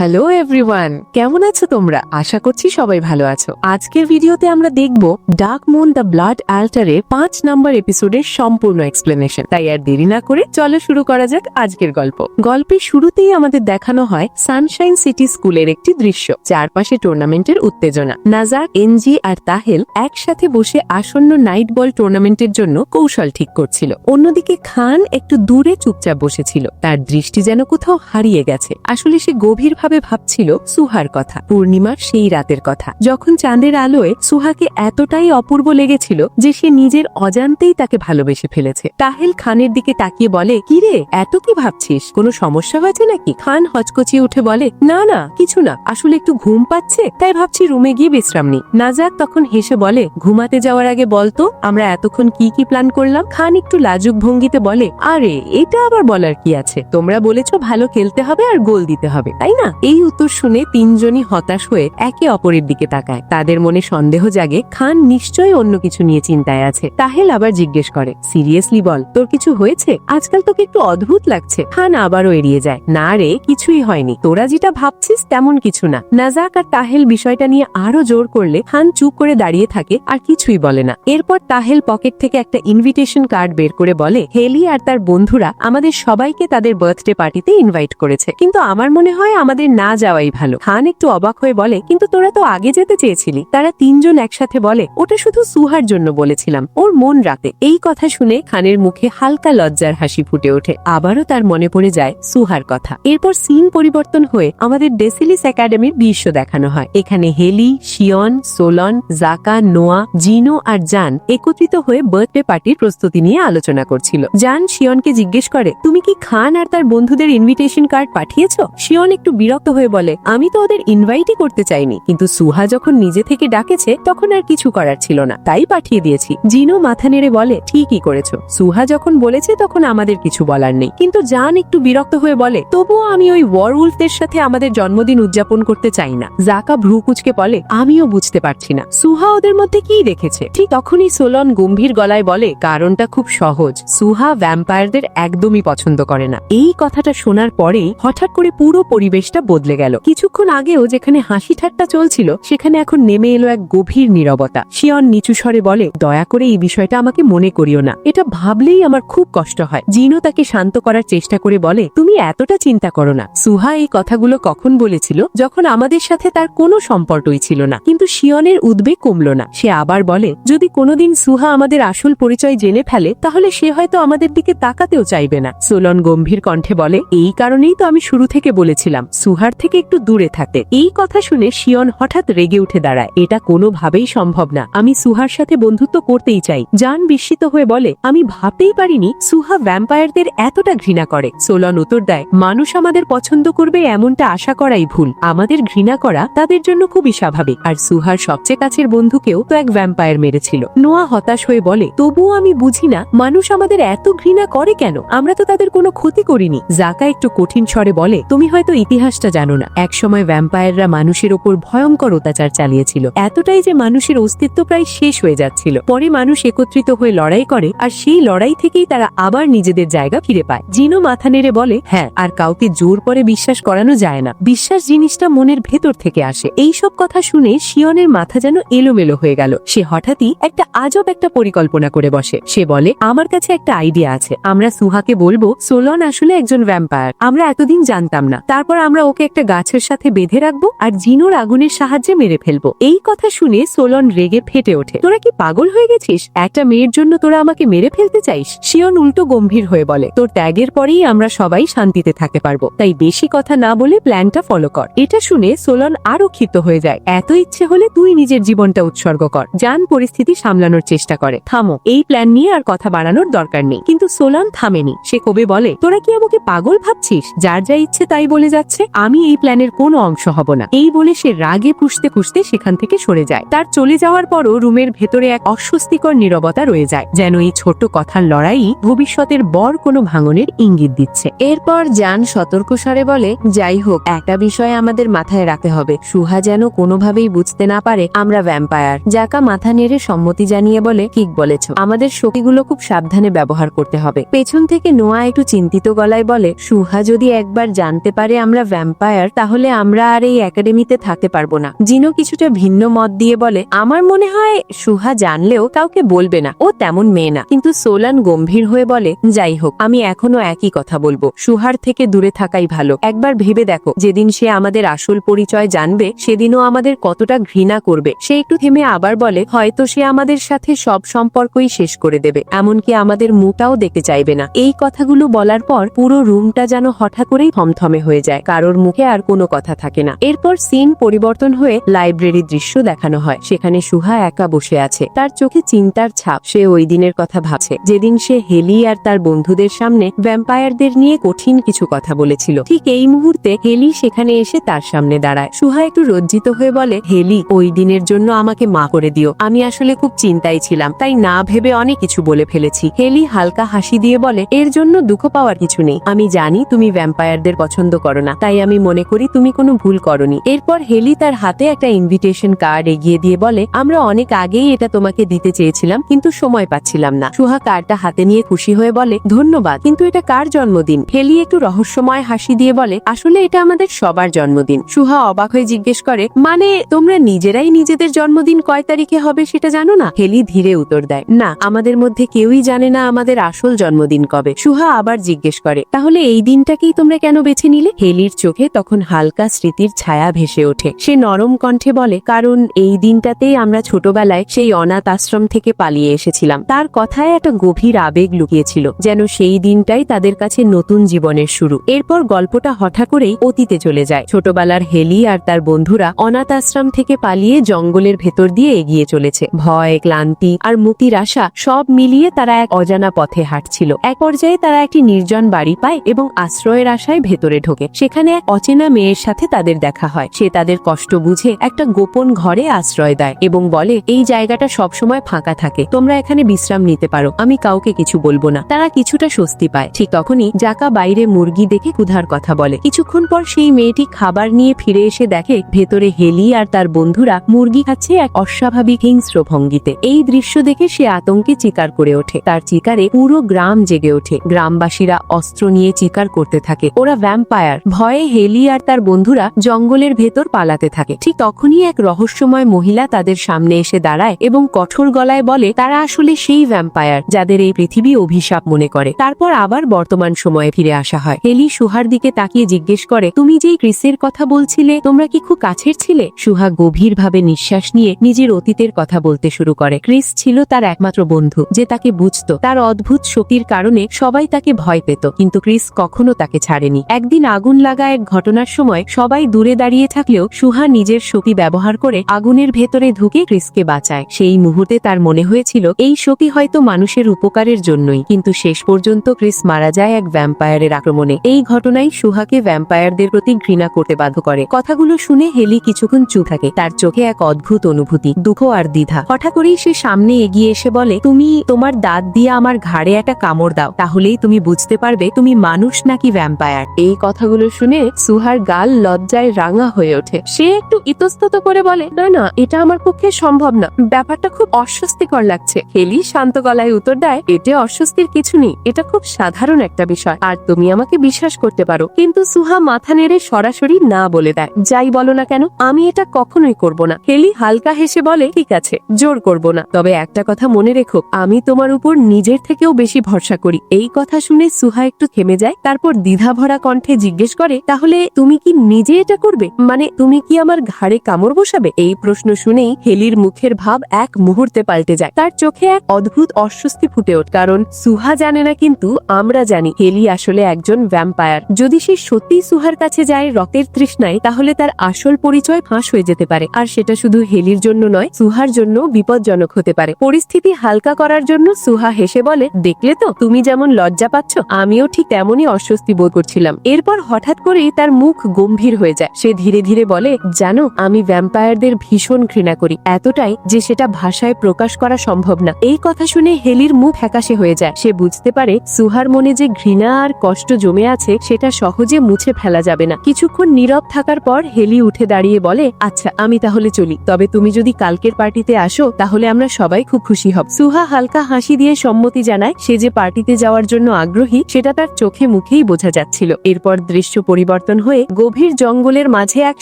Hello everyone, কেমন আছো তোমরা? আশা করছি সবাই ভালো আছো। আজকের ভিডিওতে আমরা দেখব ডার্ক মুন দ্য ব্লাড অ্যাল্টারের 5 নম্বর এপিসোডের সম্পূর্ণ এক্সপ্লেনেশন। তাই আর দেরি না করে চলো শুরু করা যাক আজকের গল্প। গল্পের শুরুতেই আমাদের দেখানো হয় সানশাইন সিটি স্কুলের একটি দৃশ্য, চারপাশে টুর্নামেন্টের উত্তেজনা। নাজার, এনজি আর তাহেল একসাথে বসে আসন্ন নাইট বল টুর্নামেন্টের জন্য কৌশল ঠিক করছিল। অন্যদিকে খান একটু দূরে চুপচাপ বসেছিল, তার দৃষ্টি যেন কোথাও হারিয়ে গেছে। আসলে সে গভীরভাবে ভাবছিল সুহার কথা, পূর্ণিমার সেই রাতের কথা, যখন চাঁদের আলোয় সুহাকে এতটাই অপূর্ব লেগেছিল যে সে নিজের অজান্তেই তাকে ভালোবেসে ফেলেছে। তাহেল খানের দিকে তাকিয়ে বলে, কিরে এত কি ভাবছিস? কোনো সমস্যা হয়েছে নাকি? খান হচকচিয়ে উঠে বলে, না না কিছু না, আসলে একটু ঘুম পাচ্ছে, তাই ভাবছি রুমে গিয়ে বিশ্রাম নি। নাজাত তখন হেসে বলে, ঘুমাতে যাওয়ার আগে বলতো আমরা এতক্ষণ কি কি প্ল্যান করলাম? খান একটু লাজুক ভঙ্গিতে বলে, আরে এটা আবার বলার কি আছে, তোমরা বলেছো ভালো খেলতে হবে আর গোল দিতে হবে, তাই না? এই উত্তর শুনে তিনজনই হতাশ হয়ে একে অপরের দিকে তাকায়। তাদের মনে সন্দেহ জাগে, খান নিশ্চয়ই অন্য কিছু নিয়ে চিন্তায় আছে। তাহেল আবার জিজ্ঞেস করে, সিরিয়াসলি বল, তোর কিছু হয়েছে? আজকাল তোকে একটু অদ্ভুত লাগছে। খান আবারও এড়িয়ে যায়, না রে কিছুই হয়নি, তোরা যেটা ভাবছিস তেমন কিছু না। নাজাক আর তাহেল বিষয়টা নিয়ে আরো জোর করলে খান চুপ করে দাঁড়িয়ে থাকে আর কিছুই বলে না। এরপর তাহেল পকেট থেকে একটা ইনভিটেশন কার্ড বের করে বলে, হেলি আর তার বন্ধুরা আমাদের সবাইকে তাদের বার্থডে পার্টিতে ইনভাইট করেছে, কিন্তু আমার মনে হয় আমাদের না যাওয়াই ভালো। খান একটু অবাক হয়ে বলে, কিন্তু তোরা তো আগে যেতে চেয়েছিলি। তারা তিনজন একসাথে বলে, ওটা শুধু সুহার জন্য বলেছিলাম, ওর মন রাতে। এই কথা শুনে খানের মুখে হালকা লজ্জার হাসি ফুটে ওঠে, আবারও তার মনে পড়ে যায় সুহার কথা। এরপর সিন পরিবর্তন হয়ে আমাদের ডেসিলিস একাডেমির দৃশ্য দেখানো হয়। এখানে হেলি, শিয়ন, সোলন, জাকা, নোয়া, জিনো আর জান একত্রিত হয়ে বার্থডে পার্টির প্রস্তুতি নিয়ে আলোচনা করছিল। জান শিয়নকে জিজ্ঞেস করে, তুমি কি খান আর তার বন্ধুদের ইনভিটেশন কার্ড পাঠিয়েছো? শিয়ন একটু বিরক্ত হয়ে বলে, আমি তো ওদের ইনভাইটই করতে চাইনি, কিন্তু সুহা যখন নিজে থেকে ডাকেছে তখন আর কিছু করার ছিল না, তাই পাঠিয়ে দিয়েছি। জিনো মাথা নেড়ে বলে, ঠিকই করেছো, সুহা যখন বলেছে তখন আমাদের কিছু বলার নেই। কিন্তু জান একটু বিরক্ত হয়ে বলে, তবুও আমি ওই ওয়ারউলফদের সাথে আমাদের জন্মদিন উদযাপন করতে চাই না। জাকা ভ্রু কুচকে বলে, আমিও বুঝতে পারছি না সুহা ওদের মধ্যে কি দেখেছে। ঠিক তখনই সোলন গম্ভীর গলায় বলে, কারণটা খুব সহজ, সুহা ভ্যাম্পায়ারদের একদমই পছন্দ করে না। এই কথাটা শোনার পরেই হঠাৎ করে পুরো পরিবেশটা বদলে গেল। কিছুক্ষণ আগেও যেখানে হাসি ঠাট্টা চলছিল সেখানে এখন নেমে এলো এক গভীর নীরবতা। শিয়ন নিচু স্বরে বলে, দয়া করে এই বিষয়টা আমাকে মনে করিও না, এটা ভাবলেই আমার খুব কষ্ট হয়। জিনো তাকে শান্ত করার চেষ্টা করে বলে, তুমি এতটা চিন্তা করো না, সুহা এই কথাগুলো কখন বলেছিল? যখন আমাদের সাথে তার কোনো সম্পর্কই ছিল না। কিন্তু শিয়নের উদ্বেগ কমল না। সে আবার বলে, যদি কোনোদিন সুহা আমাদের আসল পরিচয় জেনে ফেলে তাহলে সে হয়তো আমাদের দিকে তাকাতেও চাইবে না। সোলন গম্ভীর কণ্ঠে বলে, এই কারণেই তো আমি শুরু থেকে বলেছিলাম সুহার থেকে একটু দূরে থাকতে। এই কথা শুনে শিয়ন হঠাৎ রেগে উঠে দাঁড়ায়, এটা কোনোভাবেই সম্ভব না, আমি সুহার সাথে বন্ধুত্ব করতেই চাই। জান বিস্মিত হয়ে বলে, আমি ভাবতেই পারিনি সুহা ভ্যাম্পায়ারদের এতটা ঘৃণা করে। সোলন উত্তর দেয়, মানুষ আমাদের পছন্দ করবে এমনটা আশা করাই ভুল, আমাদের ঘৃণা করা তাদের জন্য খুবই স্বাভাবিক। আর সুহার সবচেয়ে কাছের বন্ধুকেও তো এক ভ্যাম্পায়ার মেরেছিল। নোয়া হতাশ হয়ে বলে, তবুও আমি বুঝি না মানুষ আমাদের এত ঘৃণা করে কেন, আমরা তো তাদের কোনো ক্ষতি করিনি। জাকা একটু কঠিন স্বরে বলে, তুমি হয়তো ইতিহাসটা জানো না, একসময় ভ্যাম্পায়াররা মানুষের ওপর ভয়ঙ্কর অত্যাচার চালিয়েছিল, এতটাই যে মানুষের অস্তিত্ব প্রায় শেষ হয়ে যাচ্ছিল। পরে মানুষ একত্রিত হয়ে লড়াই করে আর সেই লড়াই থেকেই তারা আবার নিজেদের জায়গা ফিরে পায়। জিনো মাথা নেড়ে বলে, হ্যাঁ, আর কাউকে জোর করে বিশ্বাস করানো যায় না, বিশ্বাস জিনিসটা মনের ভেতর থেকে আসে। এইসব কথা শুনে শিয়নের মাথা যেন এলোমেলো হয়ে গেল। সে হঠাৎই একটা আজব একটা পরিকল্পনা করে বসে। সে বলে, আমার কাছে একটা আইডিয়া আছে, আমরা সুহাকে বলবো সোলন আসলে একজন ভ্যাম্পায়ার, আমরা এতদিন জানতাম না। তারপর আমরা ওকে একটা গাছের সাথে বেঁধে রাখবো আর জিনোর আগুনের সাহায্যে মেরে ফেলবো। এই কথা শুনে সোলন রেগে ফেটে ওঠে, তোরা কি পাগল হয়ে গেছিস? একটা মেয়ের জন্য তোরা আমাকে মেরে ফেলতে চাইস? শিয়ন উল্টো গম্ভীর হয়ে বলে, তোর ত্যাগের পরেই আমরা সবাই শান্তিতে থাকতে পারবো, তাই বেশি কথা না বলে প্ল্যানটা ফলো কর। এটা শুনে সোলন আরো ক্ষিপ্ত হয়ে যায়, এত ইচ্ছে হলে তুই নিজের জীবনটা উৎসর্গ কর। জান পরিস্থিতি সামলানোর চেষ্টা করে, থামো, এই প্ল্যান নিয়ে আর কথা বাড়ানোর দরকার নেই। কিন্তু সোলন থামেনি। সে কবে বলে, তোরা কি আমাকে পাগল ভাবছিস? যার যা ইচ্ছে তাই বলে যাচ্ছে, আমি এই প্ল্যানের কোনো অংশ হব না। এই বলে সে রাগে পুষতে পুষতে সেখান থেকে সরে যায়। তার চলে যাওয়ার পরও রুমের ভেতরে এক অস্বস্তিকর নীরবতা রয়ে যায়, যেন এই ছোট্ট কথার লড়াই ভবিষ্যতের বড় কোনো ভাঙনের ইঙ্গিত দিচ্ছে। এরপর জান সতর্ক স্বরে বলে, যাই হোক, একটা বিষয় আমাদের মাথায় রাখতে হবে, সুহা যেন কোনোভাবেই বুঝতে না পারে আমরা ভ্যাম্পায়ার। জাকা মাথা নেড়ে সম্মতি জানিয়ে বলে, ঠিক বলেছ, আমাদের শক্তিগুলো খুব সাবধানে ব্যবহার করতে হবে। পেছন থেকে নোয়া একটু চিন্তিত গলায় বলে, সুহা যদি একবার জানতে পারে আমরা ভ্যাম্পায়ার তাহলে আমরা আর এই একাডেমিতে থাকতে পারবো না। জিনো কিছুটা ভিন্ন মত দিয়ে বলে, আমার মনে হয় সুহা জানলেও কাউকে বলবে না, ও তেমন মেয়ে না। কিন্তু সোলান গম্ভীর হয়ে বলে, যাই হোক, আমি এখনো একই কথা বলবো, সুহার থেকে দূরে থাকাই ভালো। একবার ভেবে দেখো, যেদিন সে আমাদের আসল পরিচয় জানবে সেদিনও আমাদের কতটা ঘৃণা করবে। সে একটু থেমে আবার বলে, হয়তো সে আমাদের সাথে সব সম্পর্কই শেষ করে দেবে, এমনকি আমাদের মুখটাও দেখতে চাইবে না। এই কথাগুলো বলার পর পুরো রুমটা যেন হঠাৎ করেই থমথমে হয়ে যায়, কারোর মুখে আর কোনো কথা থাকে না। এরপর সিন পরিবর্তন হয়ে লাইব্রেরির দৃশ্য দেখানো হয়। সেখানে সুহা একা বসে আছে, তার চোখে চিন্তার ছাপ। সে ওই দিনের কথা ভাবছে, যেদিন সে হেলি আর তার বন্ধুদের সামনে ভ্যাম্পায়ারদের নিয়ে কঠিন কিছু কথা বলেছিল। ঠিক এই মুহূর্তে হেলি সেখানে এসে তার সামনে দাঁড়ায়। সুহা একটু লজ্জিত হয়ে বলে, হেলি, ওই দিনের জন্য আমাকে মাফ করে দিও, আমি আসলে খুব চিন্তায় ছিলাম, তাই না ভেবে অনেক কিছু বলে ফেলেছি। হেলি হালকা হাসি দিয়ে বলে, এর জন্য দুঃখ পাওয়ার কিছু নেই, আমি জানি তুমি ভ্যাম্পায়ারদের পছন্দ করো না, তাই আমি মনে করি তুমি কোনো ভুল করনি। এরপর হেলি তার হাতে একটা ইনভিটেশন কার্ড এগিয়ে দিয়ে বলে, আমরা অনেক আগেই এটা তোমাকে দিতে চেয়েছিলাম, কিন্তু সময় পাচ্ছিলাম না। সুহা কার্ডটা হাতে নিয়ে খুশি হয়ে বলে, ধন্যবাদ, কিন্তু এটা কার জন্মদিন? হেলি একটু রহস্যময় হাসি দিয়ে বলে, আসলে এটা আমাদের সবার জন্মদিন। সুহা অবাক হয়ে জিজ্ঞেস করে, মানে তোমরা নিজেরাই নিজেদের জন্মদিন কয় তারিখে হবে সেটা জানো না? হেলি ধীরে উত্তর দেয়, না, আমাদের মধ্যে কেউই জানে না আমাদের আসল জন্মদিন কবে। সুহা আবার জিজ্ঞেস করে, তাহলে এই দিনটাকেই তোমরা কেন বেছে নিলে? হেলির চোখে তখন হালকা স্মৃতির ছায়া ভেসে ওঠে। সে নরম কণ্ঠে বলে, কারণ এই দিনটাতেই আমরা ছোটবেলায় সেই অনাথ আশ্রম থেকে পালিয়ে এসেছিলাম। তার কথায় একটা গভীর আবেগ লুকিয়েছিল, যেন সেই দিনটাই তাদের কাছে নতুন জীবনের শুরু। এরপর গল্পটা হঠাৎ করেই অতীতে চলে যায়। ছোটবেলার হেলি আর তার বন্ধুরা অনাথ আশ্রম থেকে পালিয়ে জঙ্গলের ভেতর দিয়ে এগিয়ে চলেছে। ভয়, ক্লান্তি আর মুক্তির আশা সব মিলিয়ে তারা এক অজানা পথে হাঁটছিল। এক পর্যায়ে তারা একটি নির্জন বাড়ি পায় এবং আশ্রয়ের আশায় ভেতরে ঢোকে। সেখানে এক অচেনা মেয়ের সাথে তাদের দেখা হয়। সে তাদের কষ্ট বুঝে একটা গোপন ঘরে আশ্রয় দেয় এবং বলে, এই জায়গাটা সবসময় ফাঁকা থাকে, তোমরা এখানে বিশ্রাম নিতে পারো, আমি কাউকে কিছু বলবো না। তারা কিছুটা স্বস্তি পায়। ঠিক তখনই জাকা বাইরে মুরগি দেখে ক্ষুধার কথা বলে। কিছুক্ষণ পর সেই মেয়েটি খাবার নিয়ে ফিরে এসে দেখে ভেতরে হেলি আর তার বন্ধুরা মুরগি খাচ্ছে এক অস্বাভাবিক হিংস্র ভঙ্গিতে। এই দৃশ্য দেখে সে আতঙ্কে চিৎকার করে ওঠে। তার চিৎকারে পুরো গ্রাম জেগে ওঠে। গ্রামবাসীরা অস্ত্র নিয়ে চিৎকার করতে থাকে, ওরা ভ্যাম্পায়ার। ভয়ে হেলি আর তার বন্ধুরা জঙ্গলের ভেতর পালাতে থাকে। ঠিক তখনই এক রহস্যময় মহিলা তাদের সামনে এসে দাঁড়ায় এবং কঠোর গলায় বলে, তারা আসলে সেই ভ্যাম্পায়ার যাদের এই পৃথিবী অভিশাপ মনে করে। তারপর আবার বর্তমান সময়ে ফিরে আসা হয়। হেলি সুহার দিকে তাকিয়ে জিজ্ঞেস করে, তুমি যেই ক্রিসের কথা বলছিলে, তোমরা কি খুব কাছের ছিলে? সুহা গভীরভাবে নিঃশ্বাস নিয়ে নিজের অতীতের কথা বলতে শুরু করে। ক্রিস ছিল তার একমাত্র বন্ধু, যে তাকে বুঝতো। তার অদ্ভুত শক্তির কারণে সবাই তাকে ভয় পেত, কিন্তু ক্রিস কখনো তাকে ছাড়েনি। একদিন আগুন লাগা এক ঘটনার সময় সবাই দূরে দাঁড়িয়ে থাকলেও সুহা নিজের শক্তি ব্যবহার করে আগুনের ভেতরে ঢুকে ক্রিসকে বাঁচায়। সেই মুহূর্তে তার মনে হয়েছিল এই শক্তি হয়তো মানুষের উপকারের জন্যই, কিন্তু শেষ পর্যন্ত ক্রিস মারা যায় এক ভ্যাম্পায়ারের আক্রমণে। এই ঘটনাই সুহাকে ভ্যাম্পায়ারদের প্রতি ঘৃণা করতে বাধ্য করে। কথাগুলো শুনে হেলি কিছুক্ষণ চুপ থাকে। তার চোখে এক অদ্ভুত অনুভূতি, দুঃখ আর দ্বিধা। হঠাৎ করেই সে সামনে এগিয়ে এসে বলে, তুমি তোমার দাঁত দিয়ে আমার ঘাড়ে একটা কামড় দাও, তাহলেই তুমি বুঝতে পারবে তুমি মানুষ নাকি ভ্যাম্পায়ার। এই কথাগুলো শুনে সুহার গাল লজ্জায় রাঙা হয়ে ওঠে। সে একটু ইতস্তত করে বলে, না না, এটা আমার পক্ষে সম্ভব না, ব্যাপারটা খুব অস্বস্তিকর লাগছে। হেলি শান্ত গলায় উত্তর দেয়, এতে অস্বস্তির কিছু নেই, এটা খুব সাধারণ একটা বিষয়, আর তুমি আমাকে বিশ্বাস করতে পারো। কিন্তু সুহা মাথা নেড়ে সরাসরি না বলে দেয়, যাই বলো না কেন, আমি এটা কখনোই করব না। হেলি হালকা হেসে বলে, ঠিক আছে, জোর করব না, তবে একটা কথা মনে রেখো, আমি তোমার উপর নিজের থেকেও বেশি ভরসা করি। এই কথা শুনে সুহা একটু থেমে যায়। তারপর দ্বিধাভরা কণ্ঠে জিজ্ঞেস করে, তাহলে তুমি কি নিজে এটা করবে? মানে তুমি কি আমার ঘাড়ে কামড় বসাবে? এই প্রশ্ন শুনেই হেলির মুখের ভাব এক মুহূর্তে পাল্টে যায়। তার চোখে এক অদ্ভুত অস্বস্তি ফুটে ওঠে, কারণ সুহা জানে না, কিন্তু আমরা জানি হেলি আসলে একজন ভ্যাম্পায়ার। যদি সে সত্যি সুহার কাছে যায় রক্তের তৃষ্ণায়, তাহলে তার আসল পরিচয় ফাঁস হয়ে যেতে পারে, আর সেটা শুধু হেলির জন্য নয়, সুহার জন্য বিপজ্জনক হতে পারে। পরিস্থিতি হালকা করার জন্য সুহা হেসে বলে, দেখলে তো, তুমি যেমন লজ্জা পাচ্ছ, আমিও ঠিক তেমনই অস্বস্তি বোধ করছিলাম। এরপর হঠাৎ করেই তার মুখ গম্ভীর হয়ে যায়। সে ধীরে ধীরে বলে, জানো, আমি ভ্যাম্পায়ারদের ভীষণ ঘৃণা করি, এতটাই যে সেটা ভাষায় প্রকাশ করা সম্ভব না। এই কথা শুনে হেলির মুখ ফ্যাকাশে হয়ে যায়। সে বুঝতে পারে সুহার মনে যে ঘৃণা আর কষ্ট জমে আছে সেটা সহজে মুছে ফেলা যাবে না। কিছুক্ষণ নীরব থাকার পর হেলি উঠে দাঁড়িয়ে বলে, আচ্ছা, আমি তাহলে চলি, তবে তুমি যদি কালকের পার্টিতে আসো তাহলে আমরা সবাই খুব খুশি হব। সুহা হালকা হাসি দিয়ে সম্মতি জানায়। সে যে পার্টিতে যাওয়ার জন্য আগ্রহী সেটা তার চোখে মুখেই বোঝা যাচ্ছিল। এরপর দৃশ্য পরিবর্তন পরিবর্তন হয়ে গভীর জঙ্গলের মাঝে এক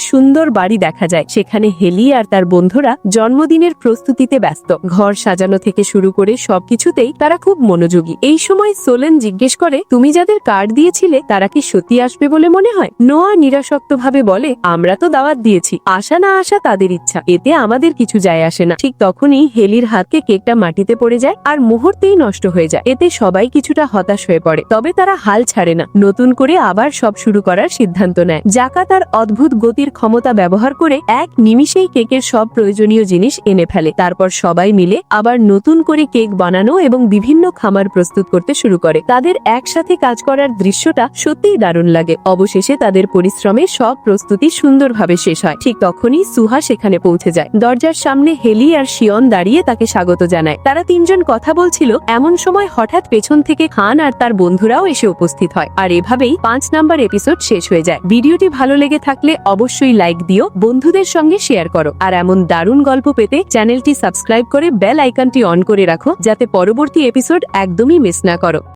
সুন্দর বাড়ি দেখা যায়। সেখানে হেলি আর তার বন্ধুরা জন্মদিনের প্রস্তুতিতে ব্যস্ত। ঘর সাজানো থেকে শুরু করে সবকিছুতেই তারা খুব মনোযোগী। এই সময় সোলেন জিজ্ঞেস করে, তুমি যাদের কার্ড দিয়েছিলে তারা কি সত্যি আসবে বলে মনে হয়? নোয়া নিরাসক্তভাবে বলে, আমরা তো দাওয়াত দিয়েছি, আসা না আসা তাদের ইচ্ছা, এতে আমাদের কিছু যায় আসে না। ঠিক তখনই হেলির হাতকে কেকটা মাটিতে পড়ে যায় আর মুহূর্তেই নষ্ট হয়ে যায়। এতে সবাই কিছুটা হতাশ হয়ে পড়ে, তবে তারা হাল ছাড়ে না, নতুন করে আবার সব শুরু করার সিদ্ধান্ত নেয়। জাকা তার অদ্ভুত গতির ক্ষমতা ব্যবহার করে এক নিমিষেই কেকের সব প্রয়োজনীয় জিনিস এনে ফেলে। তারপর সবাই মিলে আবার নতুন করে কেক বানানো এবং বিভিন্ন খাবার প্রস্তুত করতে শুরু করে। তাদের একসাথে কাজ করার দৃশ্যটা সত্যিই দারুণ লাগে। অবশেষে তাদের পরিশ্রমে সব প্রস্তুতি সুন্দরভাবে শেষ হয়। ঠিক তখনই সুহা সেখানে পৌঁছে যায়। দরজার সামনে হেলি আর শিয়ন দাঁড়িয়ে তাকে স্বাগত জানায়। তারা তিনজন কথা বলছিল, এমন সময় হঠাৎ পেছন থেকে খান আর তার বন্ধুরাও এসে উপস্থিত হয়। আর এভাবেই 5 নাম্বার এপিসোড শেষ হয়ে যায়। ভিডিওটি ভালো লেগে থাকলে অবশ্যই লাইক দিও, বন্ধুদের সঙ্গে শেয়ার করো, আর এমন দারুণ গল্প পেতে চ্যানেলটি সাবস্ক্রাইব করে বেল আইকনটি অন করে রাখো, যাতে পরবর্তী এপিসোড একদমই মিস না করো।